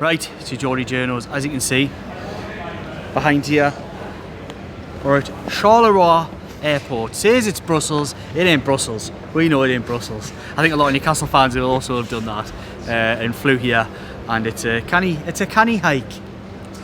Right, it's your Geordie Journos. As you can see, behind here, we're at Charleroi Airport. It says it's Brussels, it ain't Brussels. We know it ain't Brussels. I think a lot of Newcastle fans will also have done that and flew here, and it's a canny hike.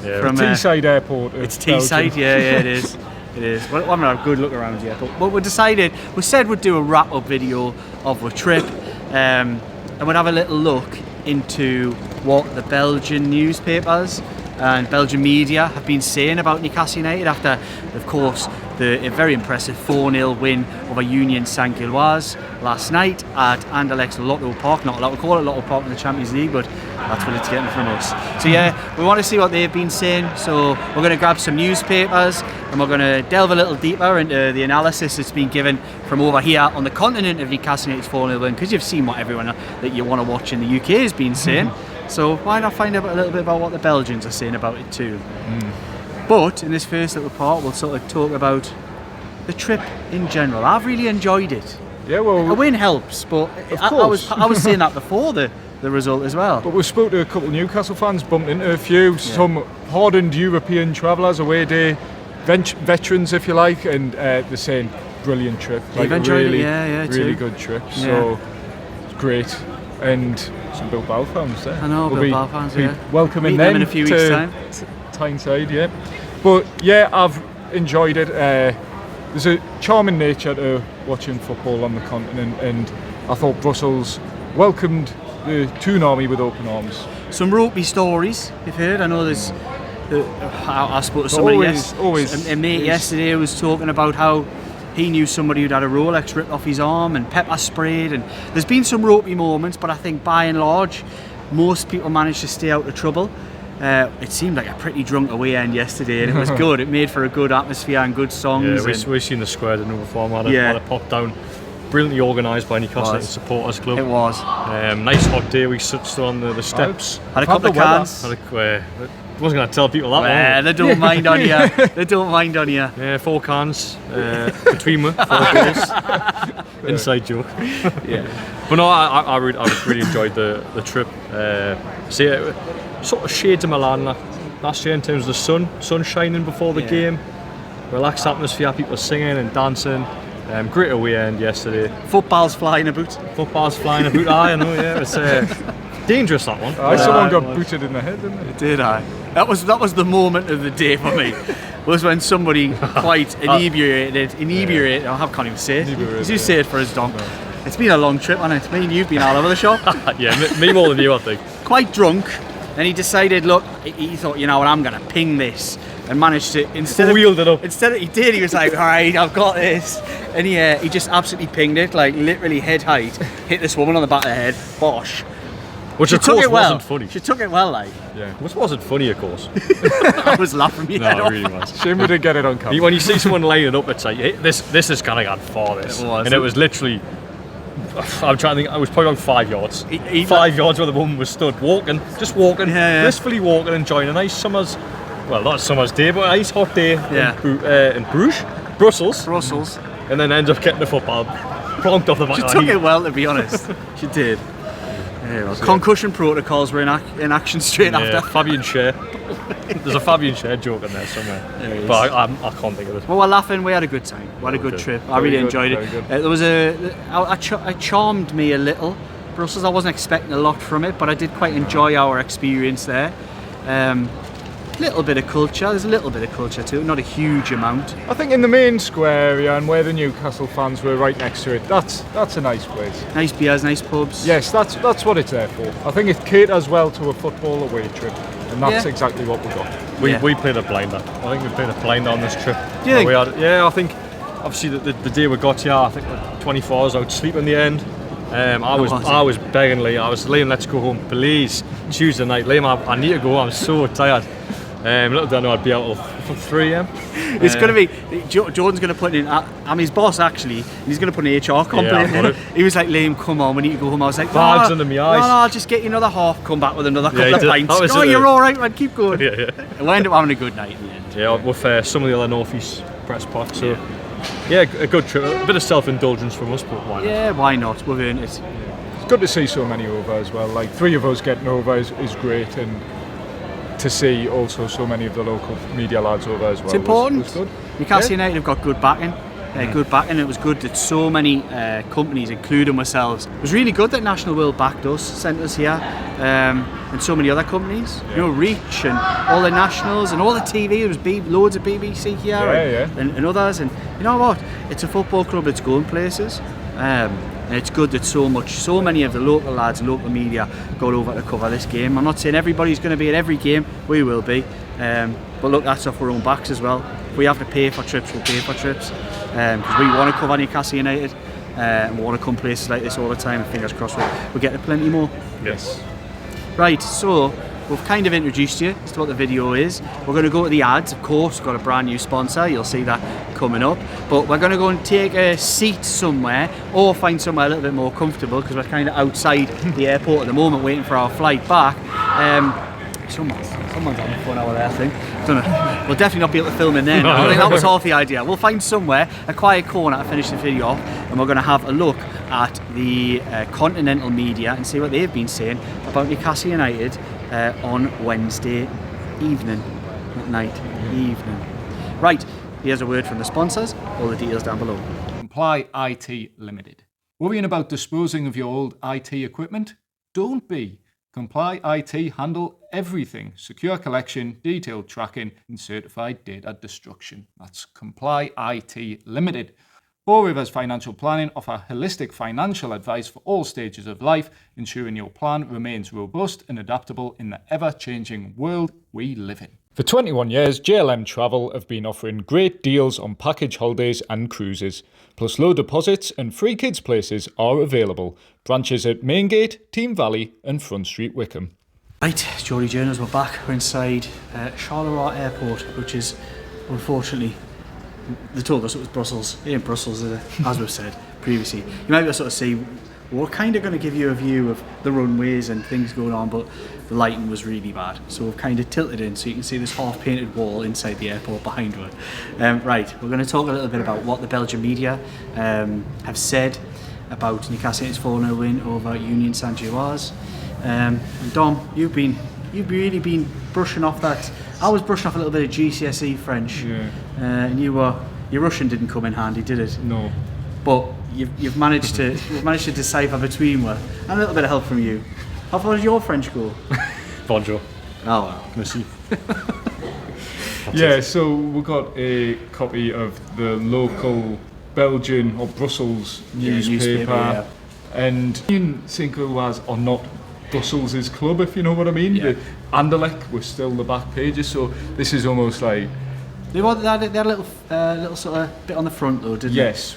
Yeah, from Teesside Airport. It's Teesside, yeah, it is. It is. Well, I'm gonna have a good look around here, but we said we'd do a wrap-up video of the trip, and we'd have a little look into what the Belgian newspapers and Belgian media have been saying about Newcastle United after, of course, the very impressive 4-0 win over Union Saint-Gilloise last night at Anderlecht's Lotto Park. Not allowed to call it Lotto Park in the Champions League, but that's what it's getting from us. So yeah, we want to see what they've been saying. So we're going to grab some newspapers and we're going to delve a little deeper into the analysis that's been given from over here on the continent of Newcastle United's 4-0 win, because you've seen what everyone that you want to watch in the UK has been saying. So why not find out a little bit about what the Belgians are saying about it too. But in this first little part, we'll sort of talk about the trip in general. I've really enjoyed it. Yeah, well, a win helps, but I was saying that before the result as well. But we spoke to a couple of Newcastle fans, bumped into a few, some hardened European travellers, away day veterans, if you like, and they're saying brilliant trip, like a really good trip. So it's great, and some Bilbao fans there. I know, Bilbao fans, yeah. Welcoming them in a few weeks' time. Tyneside, yeah. But yeah, I've enjoyed it. There's a charming nature to watching football on the continent, and I thought Brussels welcomed the Toon Army with open arms. Some ropey stories you've heard. I know there's. I spoke to somebody a mate yesterday who was talking about how he knew somebody who'd had a Rolex ripped off his arm and pepper sprayed, and there's been some ropey moments, but I think by and large most people managed to stay out of trouble. It seemed like a pretty drunk away end yesterday, and it was good. It made for a good atmosphere and good songs. Yeah, we've seen the square the number 4 had a pop down. Brilliantly organised by Newcastle Supporters Club. It was. Nice hot day. We stood on the steps. Had a couple of cans. Wasn't going to tell people that one. They don't mind on you. They don't mind on you. Yeah, 4 cans between me, 4 goals. Inside joke. Yeah. But no, I really enjoyed the trip. Sort of shades of Milan last year in terms of the sun shining before the game. Relaxed atmosphere, people singing and dancing. Great away end yesterday. Football's flying about. I know, yeah. It's dangerous, that one. Someone got booted in the head, didn't they? Did I? That was the moment of the day for me. Was when somebody quite inebriated. I can't even say it. You say it for his dog. No. It's been a long trip, hasn't it? Me and you've been all over the shop. Yeah, me more than you, I think. Quite drunk, and he decided, look, he thought, you know what, I'm going to ping this, and managed to, wheeled it up. He was like, all right, I've got this, and he just absolutely pinged it, like literally head height, hit this woman on the back of the head, bosh. Which of course wasn't funny. She took it well, like. Yeah. Which wasn't funny, of course. I was laughing me head off. No, it really was. Shame we didn't get it on camera. When you see someone laying it up, it's like, hey, this is kind of gone far, this. It was. And it was literally, I'm trying to think, I was probably on 5 yards. 5 yards where the woman was stood, just walking, blissfully walking, enjoying a nice summer's day, but a nice hot day in Brussels. And then ends up getting the football plonked off the back of the She took it well, to be honest. She did. Yeah, well, concussion protocols were in action straight after. Fabian Scher. There's a Fabian Scher joke in there somewhere. But I can't think of it. Well, we're laughing. We had a good time. We had a good trip. I really enjoyed it. There was it charmed me a little. Brussels, I wasn't expecting a lot from it, but I did quite enjoy our experience there. Little bit of culture. There's a little bit of culture too, not a huge amount. I think in the main square area and where the Newcastle fans were right next to it, that's a nice place. Nice beers, nice pubs. Yes, that's what it's there for. I think it caters well to a football away trip, and that's exactly what we got. We played a blinder. I think we played a blinder on this trip. Do you think? I think obviously the day we got here, I think 24 hours out sleep in the end. I was begging Liam. I was Liam, let's go home, please. Tuesday night, Liam, I need to go. I'm so tired. Little did I know I'd be out till 3 a.m. It's going to be, Jordan's going to put in, I'm his boss actually, he's going to put an HR complaint in. He was like, Liam, come on, we need to go home. I was like, bags under my eyes. No, I'll just get you another half, come back with another couple of pints. No, you're alright, man, keep going. We ended up having a good night in the end. Yeah, with some of the other North East press pots. So, yeah, a good trip. A bit of self-indulgence from us, but why not? Yeah, why not? We've earned it. It's good to see so many over as well. Like 3 of us getting over is great, and to see also so many of the local media lads over as well. It's important. Was good. Newcastle United have got good backing. Good backing. It was good that so many companies, including ourselves, it was really good that National World backed us, sent us here, and so many other companies. You know, Reach and all the nationals and all the TV. There was loads of BBC here and others. And you know what? It's a football club that's going places. And it's good that so many of the local lads and local media got over to cover this game. I'm not saying everybody's going to be at every game. We will be. But look, that's off our own backs as well. If we have to pay for trips, we'll pay for trips. Because we want to cover Newcastle United. And we want to come places like this all the time. And fingers crossed we'll get to plenty more. Yes. Right, so we've kind of introduced you as to what the video is. We're going to go to the ads, of course. We've got a brand new sponsor. You'll see that coming up. But we're going to go and take a seat somewhere or find somewhere a little bit more comfortable because we're kind of outside the airport at the moment waiting for our flight back. Someone's having fun over there, I think. Don't know. We'll definitely not be able to film in there now. I think that was half the idea. We'll find somewhere, a quiet corner to finish the video off, and we're going to have a look at the continental media and see what they've been saying about Newcastle United on Wednesday evening. Not night, evening. Right, here's a word from the sponsors. All the details down below. Comply IT Limited. Worrying about disposing of your old IT equipment? Don't be. Comply IT handle everything. Secure collection, detailed tracking, and certified data destruction. That's Comply IT Limited. Four Rivers Financial Planning offer holistic financial advice for all stages of life, ensuring your plan remains robust and adaptable in the ever-changing world we live in. For 21 years, JLM Travel have been offering great deals on package holidays and cruises. Plus low deposits and free kids places are available. Branches at Maingate, Team Valley and Front Street, Wickham. Right, Geordie Journals, we're back. We're inside Charleroi Airport, which is, unfortunately, they told us it was Brussels. It ain't Brussels, is it? As we've said previously. You might be able to sort of see, we're kind of going to give you a view of the runways and things going on, but the lighting was really bad. So we've kind of tilted in so you can see this half-painted wall inside the airport behind us. Right, we're going to talk a little bit about what the Belgian media have said about Newcastle United's 4-0 win over Union Saint-Gilloise. And Dom, you've really been brushing off that. I was brushing off a little bit of GCSE French, and your Russian didn't come in handy, did it? No. But you've managed to decipher between us, and a little bit of help from you. How far did your French go? Bonjour. Oh well, Merci. Yeah, so we got a copy of the local Belgian or Brussels newspaper, and Union Saint-Gilloise are not Brussels' club, if you know what I mean. Yeah. The Anderlecht was still the back pages, so this is almost like... They had a little sort of bit on the front though, didn't they? Yes,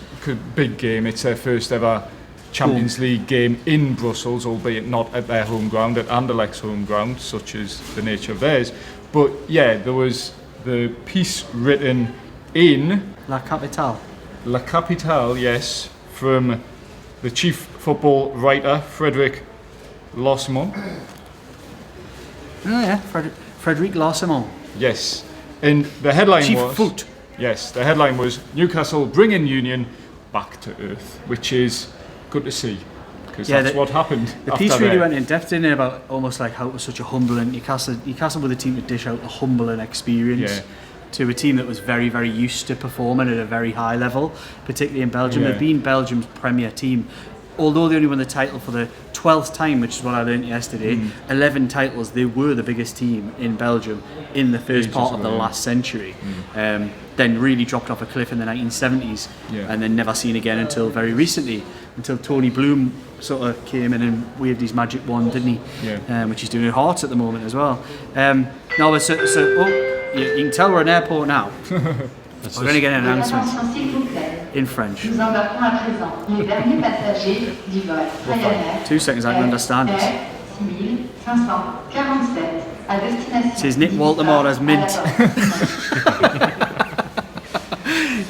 big game. It's their first ever Champions League game in Brussels, albeit not at their home ground, at Anderlecht's home ground, such as the nature of theirs. But yeah, there was the piece written in... La Capitale. La Capitale, yes, from the chief football writer, Frederic Larsemont. Oh yeah, Frederic Larsemont. Yes, and the headline Chief was... Foot. Yes, the headline was Newcastle bringing Union back to earth, which is good to see, because that's what happened. The piece really went in depth in it about almost like how it was such a humbling Newcastle were the team to dish out a humbling experience to a team that was very, very used to performing at a very high level, particularly in Belgium. They've been Belgium's premier team. Although they only won the title for the 12th time, which is what I learned yesterday, 11 titles, they were the biggest team in Belgium in the first part of the last century. Then really dropped off a cliff in the 1970s and then never seen again until very recently, until Tony Bloom sort of came in and waved his magic wand, didn't he? Which he's doing at Hearts at the moment as well. You can tell we're in an airport now. We're going to get an announcement in French. 2 seconds, I can understand this. It says Nick Waltemore as mint.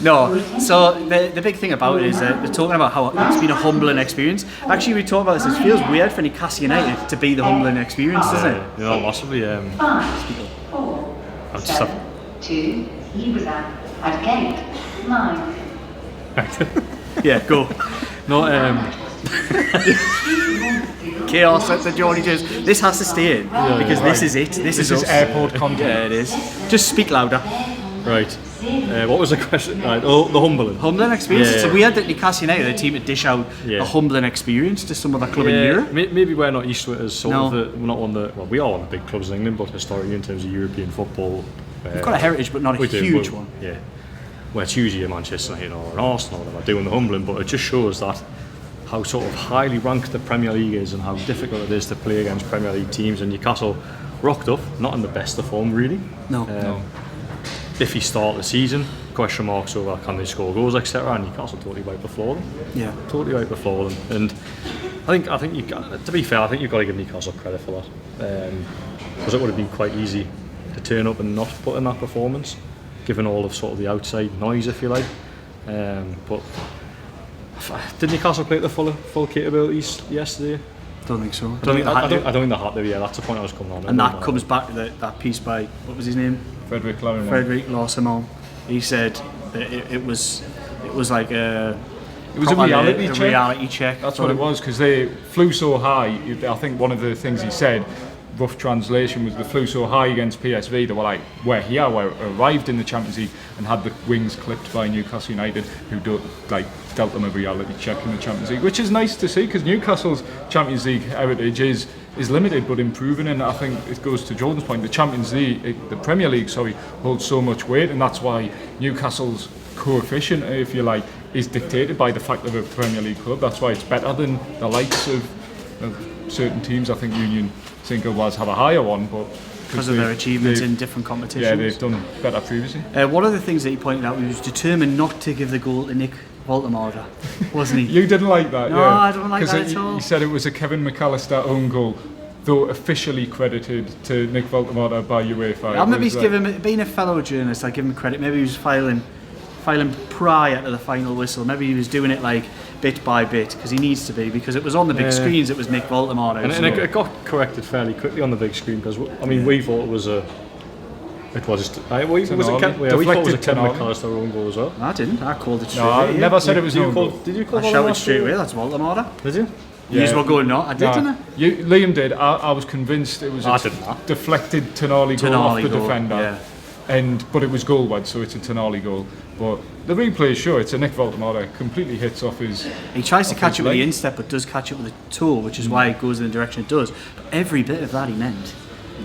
No, so the big thing about it is they're talking about how it's been a humbling experience. Actually, we talked about this, it feels weird for Newcastle United to be the humbling experience, doesn't it? Yeah, massively. I'll just have... 2, he was at gate 9. Yeah, go. Chaos at the Johnny Jones. This has to stay in because this is it. This is us. airport content. Yeah, it is. Just speak louder. Right. What was the question? Right. Oh, the humbling. Humbling experience. Yeah. So we had at Newcastle United, the team to dish out a humbling experience to some other club in Europe. Maybe we're not used to it as sort of we're not one of the, well, we are one of the big clubs in England, but historically in terms of European football, We've got a heritage, but not a huge one. Yeah. Well, it's usually a Manchester United or an Arsenal that are doing the humbling, but it just shows that how sort of highly ranked the Premier League is and how difficult it is to play against Premier League teams. And Newcastle rocked up, not in the best of form really. No. If you start the season, question marks over can they score goals, etc. And Newcastle totally wiped the floor them. Yeah. Totally wiped the floor them. And I think you got, to be fair, I think you've got to give Newcastle credit for that. Because it would have been quite easy to turn up and not put in that performance, given all of sort of the outside noise, if you like. But did Newcastle play at the full capabilities yesterday? Don't think so. I don't think they had to. Yeah, that's the point I was coming on. And that comes back to that piece by, what was his name? Frederick Larsimon. He said that it was like a reality check. That's what it was, because they flew so high. I think one of the things he said, rough translation, was they flew so high against PSV. They were like, we arrived in the Champions League and had the wings clipped by Newcastle United, who dealt them a reality check in the Champions League, which is nice to see, because Newcastle's Champions League heritage is limited but improving. And I think it goes to Jordan's point, the Premier League holds so much weight, and that's why Newcastle's coefficient, if you like, is dictated by the fact of a Premier League club. That's why it's better than the likes of certain teams. I think Union Saint-Gilloise have a higher one, but because of their achievements in different competitions. Yeah, they've done better previously. One of the things that he pointed out, he was determined not to give the goal to Nick Voldemort, wasn't he? You didn't like that, no, I don't like that at all. He said it was a Kevin McAllister own goal, though officially credited to Nick Voldemort by UEFA. Maybe being a fellow journalist, I give him credit. Maybe he was filing prior to the final whistle. Maybe he was doing it like bit by bit, because he needs to be, because it was on the big screens. It was Nick Voldemort, and it got corrected fairly quickly on the big screen, because we thought it was a. It was. We thought it was a Kevin McAllister own goal as well. I didn't. I called it straight. No, I never said it was no goal. Did you call I shouted straight away. That's Voldemort. Did you? You just were going, no, I did, didn't I? Liam did. I was convinced it was a deflected Tonali goal off the defender. Yeah. But it was goal-wide, so it's a Tonali goal. But the replay is sure it's a Nick Voldemort, completely hits off his. He tries to catch it with the instep, but does catch it with the toe, which is why it goes in the direction it does. But every bit of that he meant.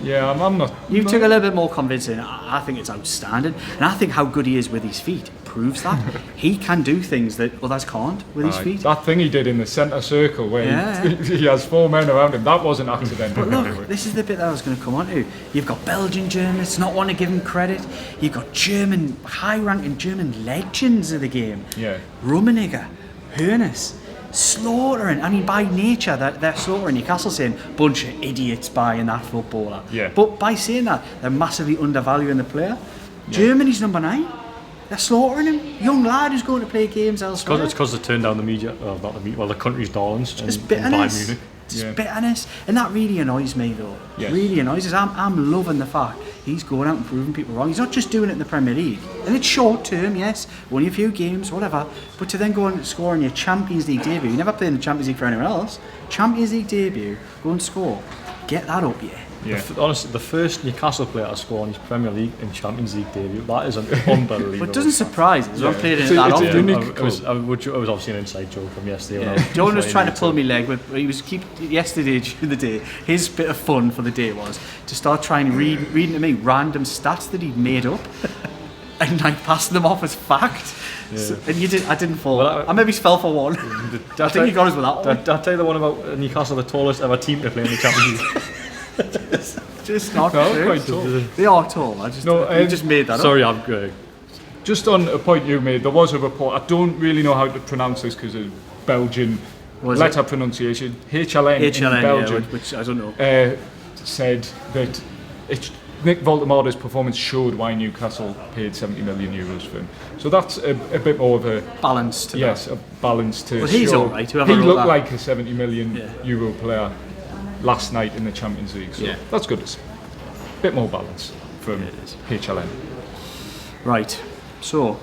Yeah, I'm not. You took a little bit more convincing. I think it's outstanding, and I think how good he is with his feet proves that. He can do things that others can't with his feet. That thing he did in the centre circle where he has 4 men around him, that wasn't accidental. But look, this is the bit that I was going to come on to. You've got Belgian journalists not want to give him credit. You've got high-ranking German legends of the game. Yeah. Rummenigge, Hoeneß, slaughtering. I mean, by nature, they're slaughtering Newcastle, saying bunch of idiots buying that footballer. Yeah. But by saying that, they're massively undervaluing the player. Yeah. Germany's number 9. They're slaughtering him. Young lad who's going to play games elsewhere. It's because they turned down the media, the country's darlings. It's bitterness. It's bitterness, and that really annoys me though. Yes. Really annoys us. I'm loving the fact he's going out and proving people wrong. He's not just doing it in the Premier League, and it's short term, yes, only a few games, whatever. But to then go and score in your Champions League debut, you never played in the Champions League for anyone else. Champions League debut, go and score, get that up, yeah. Honestly, the first Newcastle player to score on his Premier League and Champions League debut, that is unbelievable. But it doesn't surprise us. I've played in it that often. It was obviously an inside joke from yesterday. Yeah. John was trying to pull me leg, but he was yesterday during the day. His bit of fun for the day was to start trying to reading to me random stats that he'd made up, and like passing them off as fact. Yeah. So, and I didn't fall. Well, I maybe fell for one. I think you got us with that one. Did I tell you the one about Newcastle, the tallest ever team to play in the Champions League? just not true. Quite tall. They are tall. You just made that up. Sorry, I'm good. Just on a point you made, there was a report. I don't really know how to pronounce this because of Belgian letter pronunciation. HLN in Belgium, which I don't know. Said that Nick Voldemort's performance showed why Newcastle paid 70 million euros for him. So that's a bit more of a balance to that. A balance to. Well, he's all right. He looked like a 70 million euro player last night in the Champions League, so that's good. It's a bit more balance from HLN. Right, so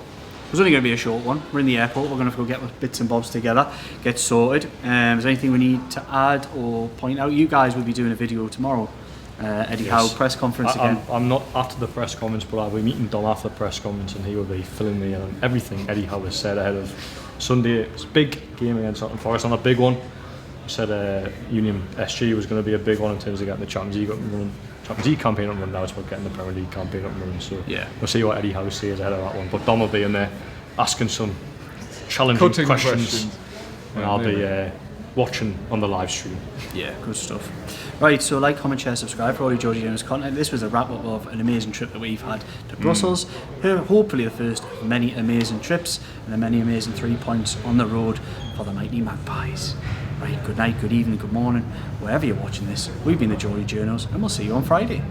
It's only going to be a short one. We're in the airport. We're going to go get bits and bobs together, get sorted. Is there anything we need to add or point out? You guys will be doing a video tomorrow. Eddie Howe press conference again. I'm not after the press conference, but I'll be meeting Dom after the press conference, and he will be filling me in on everything Eddie Howe has said ahead of Sunday. It's a big game against Nottingham Forest, on a big one. He said Union SG was going to be a big one in terms of getting the Champions League up and running. Champions League campaign up and running. Now it's about getting the Premier League campaign up and running. So we'll see what Eddie Howe says ahead of that one. But Dom will be in there asking some challenging questions. And I'll be watching on the live stream. Yeah, good stuff. Right, so like, comment, share, subscribe for all your Geordie Journals content. This was a wrap up of an amazing trip that we've had to Brussels. Hopefully the first of many amazing trips and the many amazing 3 points on the road for the mighty Magpies. Right, good night, good evening, good morning, wherever you're watching this. We've been the Geordie Journals, and we'll see you on Friday.